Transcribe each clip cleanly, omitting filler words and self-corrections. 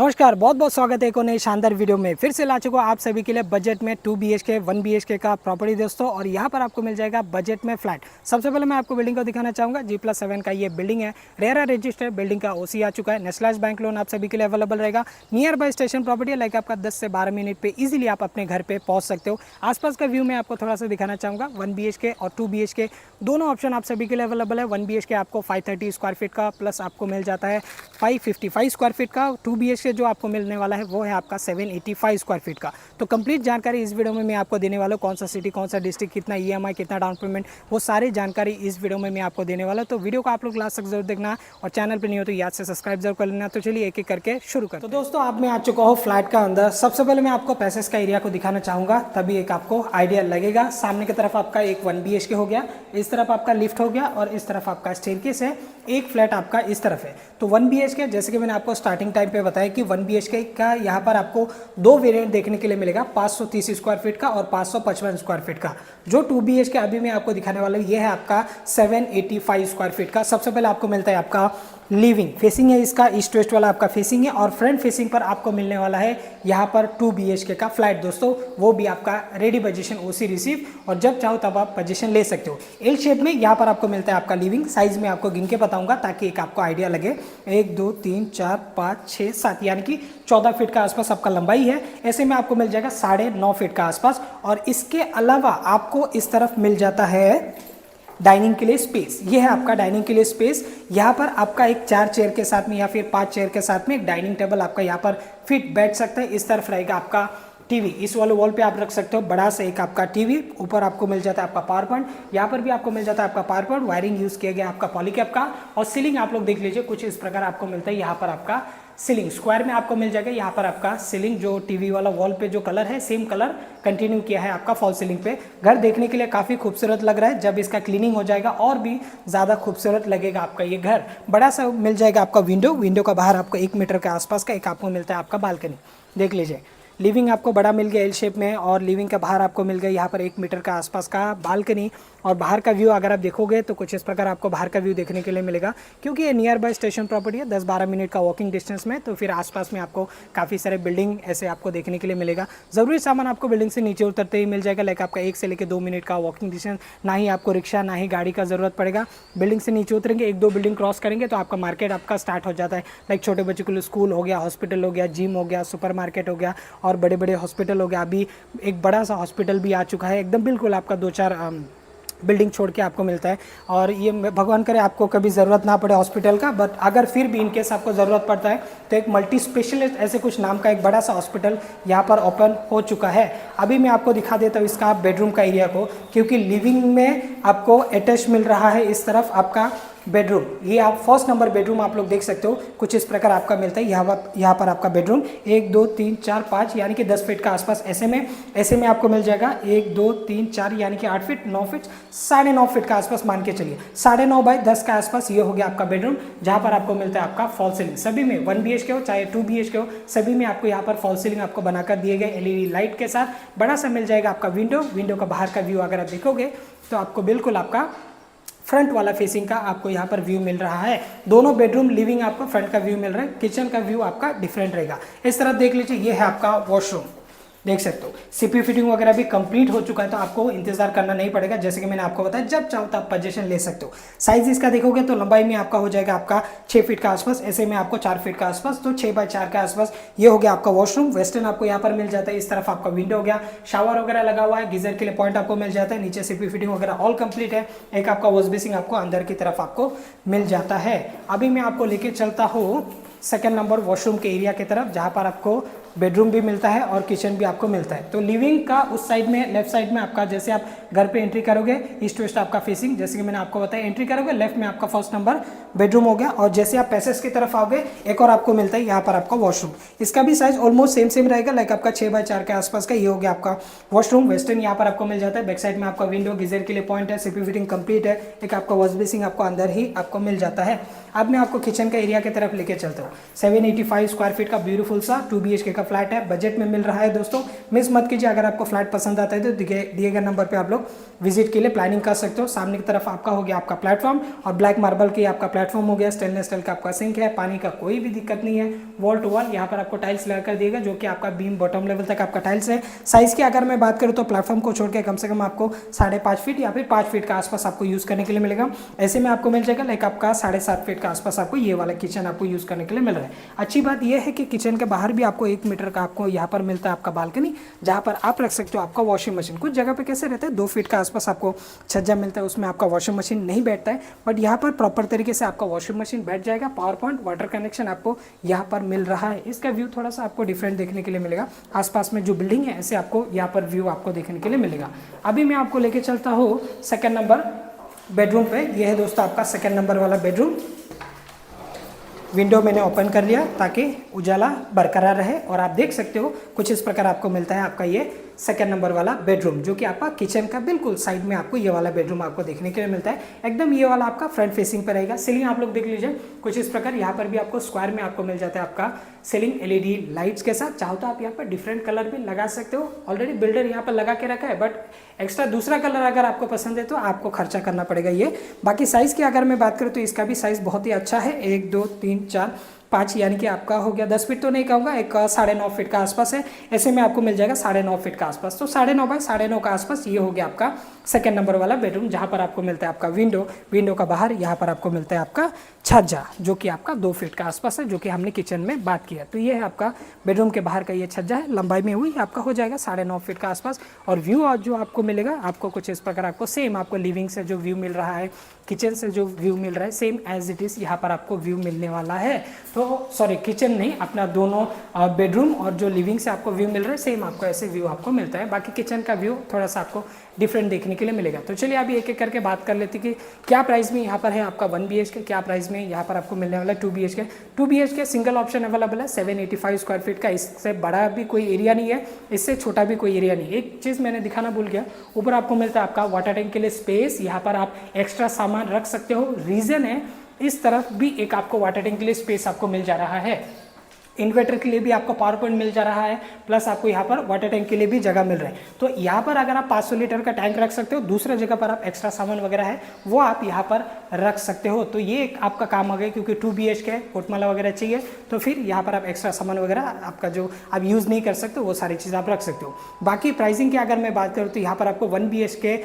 नमस्कार, बहुत बहुत स्वागत है एक और नई शानदार वीडियो में। फिर से ला चुका हूँ आप सभी के लिए बजट में 2 BHK 1 BHK का प्रॉपर्टी दोस्तों, और यहाँ पर आपको मिल जाएगा बजट में फ्लैट। सबसे पहले मैं आपको बिल्डिंग को दिखाना चाहूँगा। G+7 का ये बिल्डिंग है, रेरा रजिस्टर्ड बिल्डिंग का OC आ चुका है। नेशनलाइज बैंक लोन आप सभी के लिए अवेलेबल रहेगा। नियर बाय स्टेशन प्रॉपर्टी है, लाइक आपका 10 से 12 मिनट पे इजीली आप अपने घर पे पहुँच सकते हो। आसपास का व्यू मैं आपको थोड़ा सा दिखाना चाहूँगा। 1 BHK और 2 BHK दोनों ऑप्शन आप सभी के लिए अवेलेबल है। 1 BHK आपको 530 स्क्वायर फीट का प्लस आपको मिल जाता है 555 स्क्वायर फीट का। 2 BHK जो आपको मिलने वाला है वो है आपका 785 स्क्वायर फीट का। तो कंप्लीट जानकारी इस वीडियो में मैं आपको देने वाला हूँ। कौन सा सिटी, कौन सा डिस्ट्रिक्ट, कितना EMI, कितना डाउन पेमेंट, वो सारी जानकारी इस वीडियो में मैं आपको देने वाला हूँ। तो वीडियो को आप लोग लास्ट तक जरूर देखना, और चैनल पर नहीं हो तो याद से सब्सक्राइब जरूर कर लेना। तो चलिए एक एक करके शुरू कर। तो दोस्तों अब मैं आ चुका हूँ फ्लैट का अंदर। सबसे पहले मैं आपको पैसेज का एरिया को दिखाना चाहूँगा, तभी एक आपको आइडिया लगेगा। सामने की तरफ आपका एक 1 BHK हो गया, इस तरफ आपका लिफ्ट हो गया, और इस तरफ आपका स्टेयरकेस है। एक फ्लैट आपका इस तरफ है। तो 1 BHK जैसे कि मैंने आपको स्टार्टिंग टाइम पे बताया कि 1 BHK का यहाँ पर आपको दो वेरिएंट देखने के लिए मिलेगा, 530 स्क्वायर फीट का और 555 स्क्वायर फीट का। जो 2 BHK अभी मैं आपको दिखाने वाला हूँ ये है आपका 785 स्क्वायर फीट का। सबसे पहले आपको मिलता है आपका लिविंग फेसिंग है, इसका ईस्ट वेस्ट वाला आपका फेसिंग है, और फ्रंट फेसिंग पर आपको मिलने वाला है यहाँ पर 2 BHK का फ्लैट दोस्तों। वो भी आपका रेडी पोजीशन OC रिसीव, और जब चाहो तब आप पोजीशन ले सकते हो। एल शेप में यहाँ पर आपको मिलता है आपका लिविंग। साइज में आपको गिन के बताऊंगा ताकि एक आपको आइडिया लगे। 1 2 3 4 5 6 7 यानी कि 14 फीट का आसपास आपका लंबाई है। ऐसे में आपको मिल जाएगा 9.5 फीट का आसपास। और इसके अलावा आपको इस तरफ मिल जाता है डाइनिंग के लिए स्पेस। ये है आपका डाइनिंग के लिए स्पेस। यहाँ पर आपका एक 4 चेयर के साथ में या फिर 5 चेयर के साथ में एक डाइनिंग टेबल आपका यहाँ पर फिट बैठ सकता है। इस तरफ रहेगा आपका टीवी, इस वाले वॉल पे आप रख सकते हो बड़ा सा एक आपका टीवी। ऊपर आपको मिल जाता है आपका पावर पॉइंट, यहाँ पर भी आपको मिल जाता है आपका पावर पॉइंट। वायरिंग यूज किया गया आपका पॉलीकैप का। और सीलिंग आप लोग देख लीजिए, कुछ इस प्रकार आपको मिलता है। यहाँ पर आपका सीलिंग स्क्वायर में आपको मिल जाएगा। यहाँ पर आपका सीलिंग जो टीवी वाला वॉल पे जो कलर है सेम कलर कंटिन्यू किया है आपका फॉल सीलिंग पे। घर देखने के लिए काफ़ी खूबसूरत लग रहा है। जब इसका क्लीनिंग हो जाएगा और भी ज़्यादा खूबसूरत लगेगा आपका ये घर। बड़ा सा मिल जाएगा आपका विंडो का बाहर आपको 1 मीटर के आसपास का एक आपको मिलता है आपका बालकनी। देख लीजिए, लिविंग आपको बड़ा मिल गया एल शेप में, और लिविंग के बाहर आपको मिल गया यहाँ पर 1 मीटर का आसपास का बालकनी। और बाहर का व्यू अगर आप देखोगे तो कुछ इस प्रकार आपको बाहर का व्यू देखने के लिए मिलेगा, क्योंकि ये नियर बाय स्टेशन प्रॉपर्टी है, 10-12 मिनट का वॉकिंग डिस्टेंस में। तो फिर आसपास में आपको काफ़ी सारे बिल्डिंग ऐसे आपको देखने के लिए मिलेगा। ज़रूरी सामान आपको बिल्डिंग से नीचे उतरते ही मिल जाएगा, लाइक आपका 1 से लेकर 2 मिनट का वॉकिंग डिस्टेंस। ना ही आपको रिक्शा ना ही गाड़ी का ज़रूरत पड़ेगा। बिल्डिंग से नीचे उतरेंगे, 1-2 बिल्डिंग क्रॉस करेंगे तो आपका मार्केट आपका स्टार्ट हो जाता है। लाइक छोटे बच्चों के लिए स्कूल हो गया, हॉस्पिटल हो गया, जिम हो गया, सुपर मार्केट हो गया, और बड़े बड़े हॉस्पिटल हो गया। अभी एक बड़ा सा हॉस्पिटल भी आ चुका है एकदम बिल्कुल आपका 2-4 बिल्डिंग छोड़ के आपको मिलता है। और ये भगवान करे आपको कभी ज़रूरत ना पड़े हॉस्पिटल का, बट अगर फिर भी इनकेस आपको ज़रूरत पड़ता है तो एक मल्टी स्पेशलिस्ट ऐसे कुछ नाम का एक बड़ा सा हॉस्पिटल यहाँ पर ओपन हो चुका है। अभी मैं आपको दिखा देता हूँ इसका बेडरूम का एरिया को, क्योंकि लिविंग में आपको अटैच मिल रहा है इस तरफ आपका बेडरूम। ये आप फर्स्ट नंबर बेडरूम आप लोग देख सकते हो, कुछ इस प्रकार आपका मिलता है। यहाँ पर आपका बेडरूम 1 2 3 4 5 यानी कि 10 फीट का आसपास ऐसे में आपको मिल जाएगा। 1 2 3 4 यानी कि 8 फीट 9 फीट 9.5 फीट का आसपास मान के चलिए, 9.5 बाय 10 का आसपास ये हो गया आपका बेडरूम, जहाँ पर आपको मिलता है आपका फॉल सीलिंग। सभी में 1 BHK हो चाहे 2 BHK हो, सभी में आपको यहाँ पर फॉल सीलिंग आपको बनाकर दिए गए LED लाइट के साथ। बड़ा सा मिल जाएगा आपका विंडो का बाहर का व्यू अगर आप देखोगे तो आपको बिल्कुल आपका फ्रंट वाला फेसिंग का आपको यहाँ पर व्यू मिल रहा है। दोनों बेडरूम लिविंग आपको फ्रंट का व्यू मिल रहा है, किचन का व्यू आपका डिफरेंट रहेगा। इस तरफ देख लीजिए, ये है आपका वॉशरूम, देख सकते हो। सीपी फिटिंग वगैरह भी कंप्लीट हो चुका है, तो आपको इंतजार करना नहीं पड़ेगा। जैसे कि मैंने आपको बताया, जब चाहो तब पोजीशन ले सकते हो। साइज इसका देखोगे तो लंबाई में आपका हो जाएगा आपका 6 फीट का आसपास, ऐसे में आपको 4 फीट का आसपास, तो 6 बाय 4 के आसपास ये हो गया आपका वॉशरूम। वेस्टर्न आपको यहाँ पर मिल जाता है। इस तरफ आपका विंडो हो गया, शावर वगैरह लगा हुआ है, गीजर के लिए पॉइंट आपको मिल जाता है। नीचे सीपी फिटिंग वगैरह ऑल कंप्लीट है। एक आपका वॉश बेसिंग आपको अंदर की तरफ आपको मिल जाता है। अभी मैं आपको लेके चलता हूँ सेकंड नंबर वॉशरूम के एरिया की तरफ, जहाँ पर आपको बेडरूम भी मिलता है और किचन भी आपको मिलता है। तो लिविंग का उस साइड में, लेफ्ट साइड में आपका, जैसे आप घर पे एंट्री करोगे ईस्ट वेस्ट आपका फेसिंग, जैसे कि मैंने आपको बताया, एंट्री करोगे लेफ्ट में आपका फर्स्ट नंबर बेडरूम हो गया। और जैसे आप पैसेज की तरफ आओगे एक और आपको मिलता है यहाँ पर आपका वॉशरूम। इसका भी साइज ऑलमोस्ट सेम रहेगा, लाइक आपका 6 बाय 4 के आसपास का ये हो गया आपका वॉशरूम। वेस्टर्न यहाँ पर आपको मिल जाता है। बैक साइड में आपका विंडो, गीजर के लिए पॉइंट है, सीपी फिटिंग कंप्लीट है। एक आपका वॉश बेसिंग आपको अंदर ही आपको मिल जाता है। अब मैं आपको किचन का एरिया की तरफ लेके चलता हूँ। 785 स्क्वायर फीट का ब्यूटीफुल सा 2 BHK का का फ्लैट है, बजट में मिल रहा है दोस्तों। मिस मत कीजिए, अगर आपको फ्लैट पसंद आता है तो दिए गए नंबर पे आप लोग विजिट के लिए प्लानिंग कर सकते हो। सामने की तरफ आपका हो गया आपका प्लेटफॉर्म और ब्लैक मार्बल की आपका प्लेटफॉर्म हो गया, स्टेनलेस स्टील का आपका सिंक है, पानी का कोई भी दिक्कत नहीं है, वॉल टू वॉल यहाँ पर आपको टाइल्स लगाकर दिएगा जो कि आपका बीम बॉटम लेवल तक आपका टाइल्स है। साइज की अगर मैं बात करूँ तो प्लेटफॉर्म को छोड़ के कम से कम आपको 5.5 फीट या फिर 5 फीट का आसपास आपको यूज़ करने के लिए मिलेगा। ऐसे में आपको मिल जाएगा लाइक आपका 7.5 फीट का आसपास आपको ये वाला किचन आपको यूज़ करने के लिए मिल रहा है। अच्छी बात यह है कि किचन के बाहर भी आपको 1 मीटर का आपको यहाँ पर मिलता है आपका बालकनी, जहाँ पर आप रख सकते हो आपका वॉशिंग मशीन। कुछ जगह पे कैसे रहता है 2 फीट का आसपास आपको छज्जा मिलता है, उसमें आपका वॉशिंग मशीन नहीं बैठता है, बट यहाँ पर प्रॉपर तरीके से आपका वॉशिंग मशीन बैठ जाएगा। पावर पॉइंट वाटर कनेक्शन आपको यहाँ पर मिल रहा है। इसका व्यू थोड़ा सा आपको डिफरेंट देखने के लिए मिलेगा, आसपास में जो बिल्डिंग है ऐसे आपको यहाँ पर व्यू आपको देखने के लिए मिलेगा। अभी मैं आपको लेके चलता हूँ सेकंड नंबर बेडरूम पे। यह है दोस्तों आपका सेकंड नंबर वाला बेडरूम। विंडो मैंने ओपन कर लिया ताकि उजाला बरकरार रहे और आप देख सकते हो कुछ इस प्रकार आपको मिलता है आपका ये सेकंड नंबर वाला बेडरूम, जो कि आपका किचन का बिल्कुल साइड में आपको ये वाला बेडरूम आपको देखने के लिए मिलता है। एकदम ये वाला आपका फ्रंट फेसिंग पर रहेगा। सीलिंग आप लोग देख लीजिए कुछ इस प्रकार, यहाँ पर भी आपको स्क्वायर में आपको मिल जाता है आपका सीलिंग एलईडी लाइट्स के साथ। चाहो तो आप यहाँ पर डिफरेंट कलर भी लगा सकते हो, ऑलरेडी बिल्डर यहाँ पर लगा के रखा है, बट एक्स्ट्रा दूसरा कलर अगर आपको पसंद है तो आपको खर्चा करना पड़ेगा ये। बाकी साइज़ की अगर मैं बात करूँ तो इसका भी साइज़ बहुत ही अच्छा है, 1 2 3 4 5 यानी कि आपका हो गया 10 फीट तो नहीं कहूँगा, एक 9.5 फीट का आसपास है। ऐसे में आपको मिल जाएगा 9.5 फीट का आसपास, तो 9.5 बाय 9.5 का आसपास ये हो गया आपका सेकंड नंबर वाला बेडरूम, जहाँ पर आपको मिलता है आपका विंडो का बाहर यहाँ पर आपको मिलता है आपका छज्जा, जो कि आपका 2 फीट का आसपास है, जो कि हमने किचन में बात किया। तो ये है आपका बेडरूम के बाहर का ये छज्जा है, लंबाई में हुई आपका हो जाएगा 9.5 फीट का आसपास। और व्यू आज जो आपको मिलेगा आपको कुछ इस प्रकार आपको सेम आपको लिविंग से जो व्यू मिल रहा है, किचन से जो व्यू मिल रहा है, सेम एज इट इज़ यहाँ पर आपको व्यू मिलने वाला है। तो सॉरी किचन नहीं, अपना दोनों बेडरूम और जो लिविंग से आपको व्यू मिल रहा है सेम आपको ऐसे व्यू आपको मिलता है। बाकी किचन का व्यू थोड़ा सा आपको डिफरेंट देखने के लिए मिलेगा। तो चलिए अभी एक एक करके बात कर लेते कि क्या प्राइस में यहाँ पर है आपका 1 BHK, क्या प्राइस में यहाँ पर आपको मिलने वाला है 2 BHK। 2 BHK single option available है 785 स्क्वायर फीट का। इससे बड़ा भी कोई एरिया नहीं है, इससे छोटा भी कोई एरिया नहीं है। एक चीज़ मैंने दिखाना भूल गया, ऊपर आपको मिलता है आपका वाटर टैंक के लिए स्पेस, यहाँ पर आप एक्स्ट्रा सामान रख सकते हो। रीज़न है इस तरफ भी एक आपको वाटर टैंक के लिए स्पेस आपको मिल जा रहा है, इन्वर्टर के लिए भी आपको पावर पॉइंट मिल जा रहा है, प्लस आपको यहाँ पर वाटर टैंक के लिए भी जगह मिल रहा है। तो यहाँ पर अगर आप 500 लीटर का टैंक रख सकते हो, दूसरा जगह पर आप एक्स्ट्रा सामान वगैरह है वो आप यहाँ पर रख सकते हो। तो ये एक आपका काम आ गया, क्योंकि 2 BHK कोटमाला वगैरह चाहिए तो फिर यहाँ पर आप एक्स्ट्रा सामान वगैरह आपका जो आप यूज़ नहीं कर सकते वो सारी चीज़ आप रख सकते हो। बाकी प्राइसिंग की अगर मैं बात करूँ तो यहाँ पर आपको 1 BHK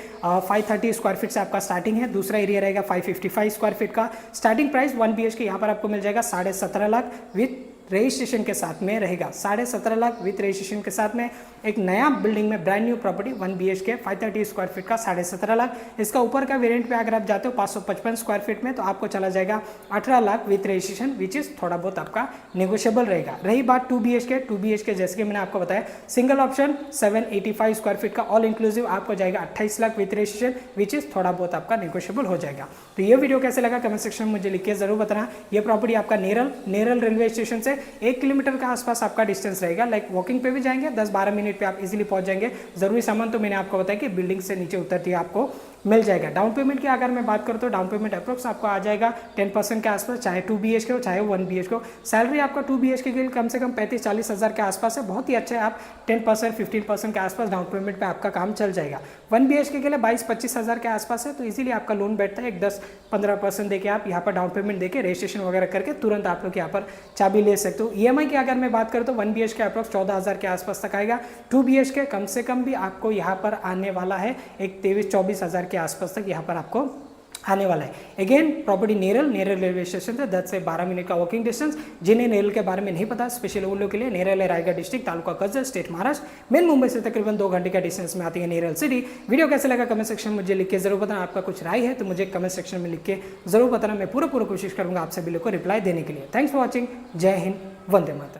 530 स्क्वायर फीट से आपका स्टार्टिंग है, दूसरा एरिया रहेगा 555 स्क्वायर फीट का। स्टार्टिंग प्राइस 1 BHK यहाँ पर आपको मिल जाएगा 17.5 लाख विथ रजिस्ट्रेशन के साथ में रहेगा। 17.5 लाख विथ रजिस्ट्रेशन के साथ में एक नया बिल्डिंग में brand new property 1 BHK 530 square feet का 17.5 लाख। इसका ऊपर का वेरिएंट पे अगर आप जाते हो 555 स्क्वायर फीट में तो आपको चला जाएगा 18 lakh with registration, which is थोड़ा बहुत आपका नेगोशिएबल रहेगा। रही बात 2 BHK जैसे कि मैंने आपको बताया सिंगल ऑप्शन 785 स्क्वायर फीट का ऑल इंक्लूसिव आपको जाएगा 28 lakh with registration, which is थोड़ा बहुत आपका नेगोशिएबल हो जाएगा। तो ये वीडियो कैसे लगा कमेंट सेक्शन में मुझे लिख के जरूर बताना। ये प्रॉपर्टी आपका नेरल रेलवे स्टेशन से 1 किलोमीटर का आसपास आपका डिस्टेंस रहेगा, लाइक वॉकिंग पे भी जाएंगे 10-12 मिनट पे आप इजीली पहुंच जाएंगे। जरूरी सामान तो मैंने आपको बताया कि बिल्डिंग से नीचे उतरती है आपको मिल जाएगा। डाउन पेमेंट की अगर मैं बात करूँ तो डाउन पेमेंट अप्रोक्स आपको आ जाएगा 10% के आसपास, चाहे 2 BHK हो चाहे 1 BHK हो। सैलरी आपका 2 BHK के लिए कम से कम 35-40 हज़ार के आसपास है, बहुत ही अच्छा है। आप 10%-15% के आसपास डाउन पेमेंट पे आपका काम चल जाएगा। 1 BHK के लिए 22-25 हज़ार के आसपास है, तो इजीली आपका लोन बैठता है। एक 10-15% देके आप यहाँ पर डाउन पेमेंट देके रजिस्ट्रेशन वगैरह करके तुरंत आप लोग यहाँ पर चाबी ले सकते हो। EMI की अगर मैं बात करूँ तो 1 BHK अप्रोक्स 14,000 के आसपास तक आएगा। 2 BHK कम से कम भी आपको यहाँ पर आने वाला है एक 23-24 हज़ार के आसपास तक यहाँ पर आपको आने वाला है। Again property Neral railway station से 10 से 12 मिनट का वॉकिंग डिस्टेंस। जिन्हें नेरल के बारे में नहीं पता स्पेशल उन लोगों के लिए, नेरल है Raigarh district, taluka Karjat, state Maharashtra. Main Mumbai से तकरीबन 2 घंटे का डिस्टेंस में आती है नेरल सिटी। वीडियो कैसे लगा कमेंट सेक्शन में मुझे लिख के जरूर बताना। आपका कुछ राय है तो मुझे कमेंट सेक्शन में लिख के जरूर बताना। मैं पूरा कोशिश करूंगा आप सभी लोग को रिप्लाई देने के लिए। Thanks for watching. जय हिंद, वंदे मातरम।